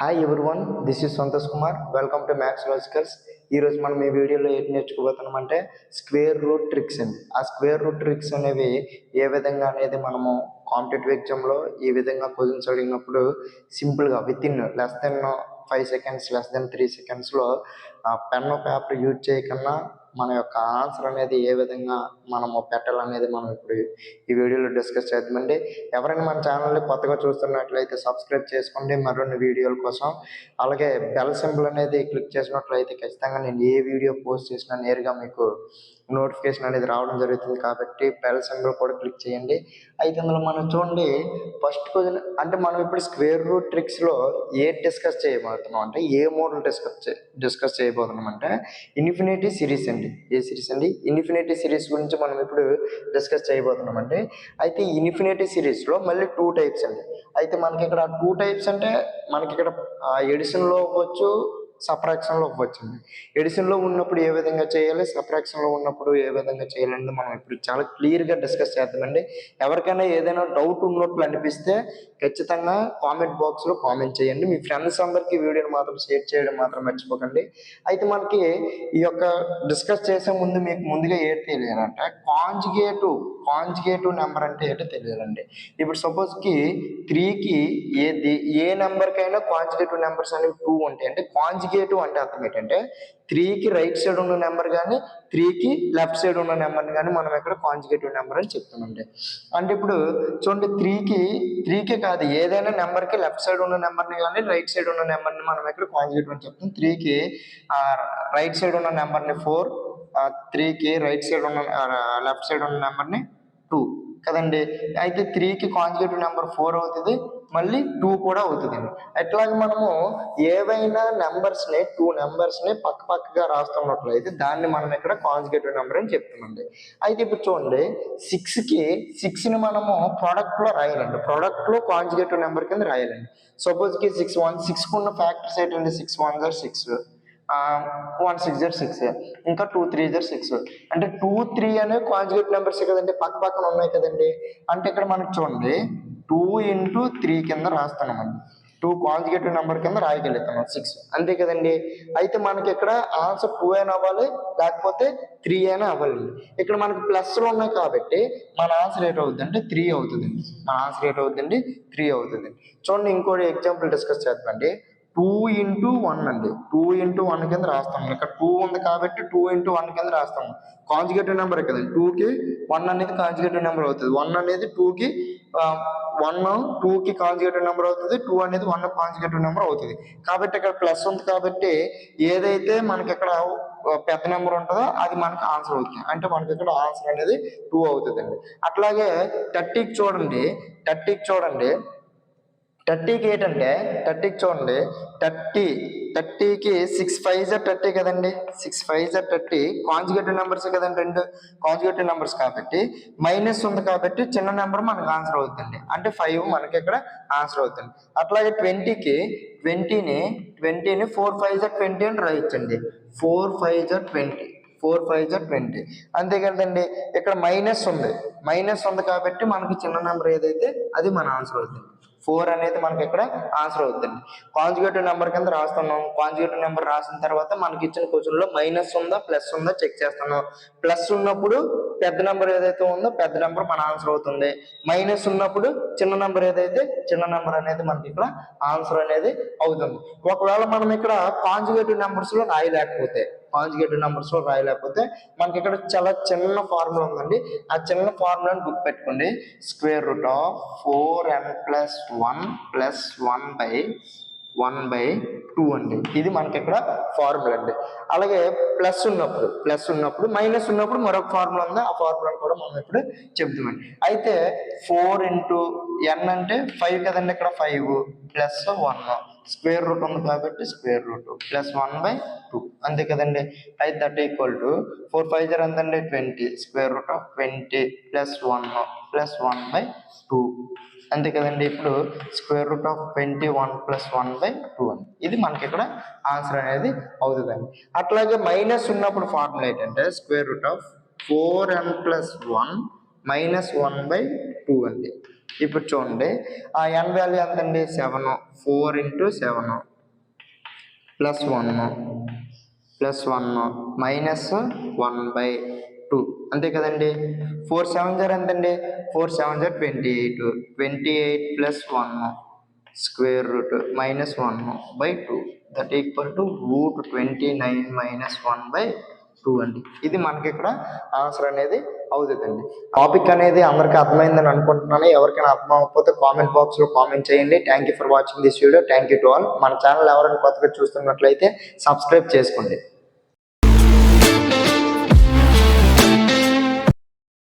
Hi everyone, this is Santosh Kumar. Welcome to maths logicals. ఈరోజు మనం ఈ వీడియోలో ఏంటి నేర్చుకోబోతున్నామంటే స్క్వేర్ రూట్ ట్రిక్స్ అండి. ఆ స్క్వేర్ రూట్ ట్రిక్స్ అనేవి ఏ విధంగా అనేది మనము కాంపిటేటివ్ ఎగ్జామ్లో ఈ విధంగా క్వశ్చన్స్ అడిగినప్పుడు సింపుల్గా with in less than 5 seconds, less than 3 secondsలో పెన్ పేపర్ యూజ్ చేయకుండా మన యొక్క ఆన్సర్ అనేది ఏ విధంగా మనము పెట్టాలనేది మనం ఇప్పుడు ఈ వీడియోలో డిస్కస్ చేద్దామండి. ఎవరైనా మన ఛానల్ని కొత్తగా చూస్తున్నట్లయితే సబ్స్క్రైబ్ చేసుకోండి మరిన్ని వీడియోల కోసం. అలాగే బెల్ సింబల్ అనేది క్లిక్ చేసినట్లయితే ఖచ్చితంగా నేను ఏ వీడియో పోస్ట్ చేసినా నేరుగా మీకు నోటిఫికేషన్ అనేది రావడం జరుగుతుంది. కాబట్టి బెల్ సింబల్ కూడా క్లిక్ చేయండి. అయితే ఇందులో మనం చూడండి, ఫస్ట్ క్వశ్చన్ అంటే మనం ఇప్పుడు స్క్వేర్ రూట్ ట్రిక్స్లో డిస్కస్ చేయబోతున్నాం అంటే ఏ మోడల్ డిస్కస్ చేయబోతున్నాం అంటే ఇన్ఫినిటీ సిరీస్ అండి. ఏ సిరీస్ అండి? ఇన్ఫినిటీ సిరీస్ గురించి మనం ఇప్పుడు డిస్కస్ చేయబోతున్నాం అండి. అయితే ఇన్ఫినిటీ సిరీస్లో మళ్ళీ 2 types అండి. అయితే మనకి ఇక్కడ 2 types అంటే మనకి ఇక్కడ ఎడిషన్లో అవ్వచ్చు, సబ్ట్రాక్షన్లో అవ్వచ్చండి. ఎడిషన్లో ఉన్నప్పుడు ఏ విధంగా చేయాలి, సబ్ట్రాక్షన్లో ఉన్నప్పుడు ఏ విధంగా చేయాలనేది మనం ఇప్పుడు చాలా క్లియర్గా డిస్కస్ చేద్దామండి. ఎవరికైనా ఏదైనా డౌట్ ఉన్నట్లు అనిపిస్తే ఖచ్చితంగా కామెంట్ బాక్స్లో కామెంట్ చేయండి. మీ ఫ్రెండ్స్ అందరికీ వీడియోని మాత్రం షేర్ చేయడం మాత్రం మర్చిపోకండి. అయితే మనకి ఈ యొక్క డిస్కస్ చేసే ముందు మీకు ముందుగా ఏంటి తెలియాలంటే కాంజుగేటివ్ నెంబర్ అంటే ఏంటో తెలియాలండి. ఇప్పుడు సపోజ్కి 3కి ఏ నెంబర్కైనా కాంజుగేటివ్ నెంబర్స్ అనేవి 2 ఉంటాయి. అంటే కాంజుగేటివ్ అంటే అర్థం ఏంటంటే 3కి రైట్ సైడ్ ఉన్న నెంబర్ కానీ 3కి లెఫ్ట్ సైడ్ ఉన్న నెంబర్ని కానీ మనం ఇక్కడ కాంజుగేటివ్ నెంబర్ అని చెప్తామండి. అంటే ఇప్పుడు చూడండి, 3కి కాదు, ఏదైనా నెంబర్కి లెఫ్ట్ సైడ్ ఉన్న నెంబర్ని కానీ రైట్ సైడ్ ఉన్న నెంబర్ని మనం ఇక్కడ కాంజుగేటివ్ అని చెప్తాం. 3కి రైట్ సైడ్ ఉన్న నెంబర్ని 4, 3కి రైట్ సైడ్ ఉన్న లెఫ్ట్ సైడ్ ఉన్న నెంబర్ని 2 కదండి. అయితే 3కి కాంజుగేటివ్ నెంబర్ 4 అవుతుంది, మళ్ళీ 2 కూడా అవుతుందండి. అట్లాగే మనము ఏవైనా నెంబర్స్ని 2 నెంబర్స్ని పక్కగా రాస్తున్నట్లయితే దాన్ని మనం ఇక్కడ కాంజుగేటివ్ నెంబర్ అని చెప్తామండి. అయితే ఇప్పుడు చూడండి, 6ని మనము ప్రోడక్ట్లో రాయాలండి. ప్రోడక్ట్లో కాంజుగేటివ్ నెంబర్ కింద రాయాలండి. సపోజ్కి 6కు ఉన్న ఫ్యాక్టర్స్ ఏంటండి? 6 1 = 6, 1 6 = 6, ఇంకా 2 3 = 6. అంటే 2 3 అనేవి కాంజుగేట్ నెంబర్స్ కదండి, పక్కన ఉన్నాయి కదండి. అంటే ఇక్కడ మనకు చూడండి 2 × 3 కింద రాస్తున్నామండి. 2 కాంజుగేటివ్ నెంబర్ కింద రాయగలుగుతున్నాం 6, అంతే కదండి. అయితే మనకి ఇక్కడ ఆన్సర్ 2 అయినా అవ్వాలి, లేకపోతే 3 అయినా అవ్వాలి. ఇక్కడ మనకి ప్లస్లు ఉన్నాయి కాబట్టి మన ఆన్సర్ ఏటవుతుంది అంటే 3 అవుతుందండి. మన ఆన్సర్ ఏటవుతుందండి? 3 అవుతుంది. చూడండి, ఇంకోటి ఎగ్జాంపుల్ డిస్కస్ చేద్దామండి. 2 × 1 అండి. 2 × 1 కింద రాస్తాము. ఇక్కడ 2 ఉంది కాబట్టి 2 × 1 కింద రాస్తాము. కాంజుగేటివ్ నెంబర్ కదండి. 2కి 1 అనేది కాంజుగేటివ్ నెంబర్ అవుతుంది. 1 అనేది 2కి 2కి కాంజుగేటివ్ నెంబర్ అవుతుంది. 2 అనేది 1 కాంజుగేటివ్ నెంబర్ అవుతుంది. కాబట్టి ఇక్కడ ప్లస్ ఉంది కాబట్టి ఏదైతే మనకి ఇక్కడ పెద్ద నెంబర్ ఉంటుందో అది మనకి ఆన్సర్ అవుతుంది. అంటే మనకి ఇక్కడ ఆన్సర్ అనేది 2 అవుతుందండి. అట్లాగే 30కి చూడండి. 30కి ఏంటంటే 30కి చూడండి, 30కి 6 5 = 30 కదండి. 6 5 = 30 కాంజుగేటివ్ నెంబర్స్ కదండి, 2 కాంజుగేటివ్ నెంబర్స్ కాబట్టి మైనస్ ఉంది కాబట్టి చిన్న నెంబర్ మనకు ఆన్సర్ అవుతుంది. అంటే 5 మనకి ఇక్కడ ఆన్సర్ అవుతుంది. అట్లాగే 20ని 4 5 = 20 అని రాయొచ్చండి. 4 5 = 20 అంతే కదండి. ఇక్కడ మైనస్ ఉంది కాబట్టి మనకి చిన్న నెంబర్ ఏదైతే అది మన ఆన్సర్ అవుతుంది. 4 అనేది మనకి ఇక్కడ ఆన్సర్ అవుతుంది. కాంజుగేటివ్ నెంబర్ కింద రాస్తున్నాం. కాంజుగేటివ్ నెంబర్ రాసిన తర్వాత మనకి ఇచ్చిన క్వశ్చన్లో మైనస్ ఉందా ప్లస్ ఉందా చెక్ చేస్తున్నాం. ప్లస్ ఉన్నప్పుడు పెద్ద నెంబర్ ఏదైతే ఉందో పెద్ద నెంబర్ మన ఆన్సర్ అవుతుంది. మైనస్ ఉన్నప్పుడు చిన్న నెంబర్ ఏదైతే చిన్న నెంబర్ అనేది మనకి ఇక్కడ ఆన్సర్ అనేది అవుతుంది. ఒకవేళ మనం ఇక్కడ కాంజుగేటివ్ నెంబర్స్లో రాయలేకపోతే మనకి ఇక్కడ చాలా చిన్న ఫార్ములా ఉందండి. ఆ చిన్న ఫార్ములాని గుర్తు పెట్టుకోండి. √4n + 1 + 1/2 అండి. ఇది మనకి ఇక్కడ ఫార్ములా అండి. అలాగే ప్లస్ ఉన్నప్పుడు మైనస్ ఉన్నప్పుడు మరొక ఫార్ములా ఉంది. ఆ ఫార్ములాని కూడా మనం ఇప్పుడు చెప్తామండి. అయితే 4 × n అంటే 5 కదండి. ఇక్కడ 5 + 1 స్క్వేర్ రూట్ ఉంది కాబట్టి స్క్వేర్ రూట్ +1/2 అంతే కదండి. అయితే దట్ ఈక్వల్ టు 4 5 = ఎంతండి 20, √20 + 1 + 1/2 అంతే కదండి. ఇప్పుడు √21 + 1/2 అని ఇది మనకి ఇక్కడ ఆన్సర్ అనేది అవుతుందండి. అట్లాగే మైనస్ ఉన్నప్పుడు ఫార్ములా ఏంటంటే √4n + 1 - 1/2 అండి. ఇప్పుడు చూడండి ఆ n వాల్యూ ఎంతండి 7 4 ఇంటూ 7 ప్లస్ 1 ప్లస్ 1 మైనస్ 1/2 అంతే కదండి. 4 7 జార్ ఎంతండి 4 7 జార్ 28 28 plus 1 square root minus 1/2 that equal to root 29 minus 1/2 అండి. ఇది మనకి ఇక్కడ ఆన్సర్ అనేది అవుతుందండి. టాపిక్ అనేది అందరికీ అర్థమైందని అనుకుంటున్నాను. ఎవరికైనా అర్థం అవ్వకపోతే కామెంట్ బాక్స్లో కామెంట్ చేయండి. Thank you for watching this video. Thank you to all. మన ఛానల్ ఎవరైనా కొత్తగా చూస్తున్నట్లయితే సబ్స్క్రైబ్ చేసుకోండి.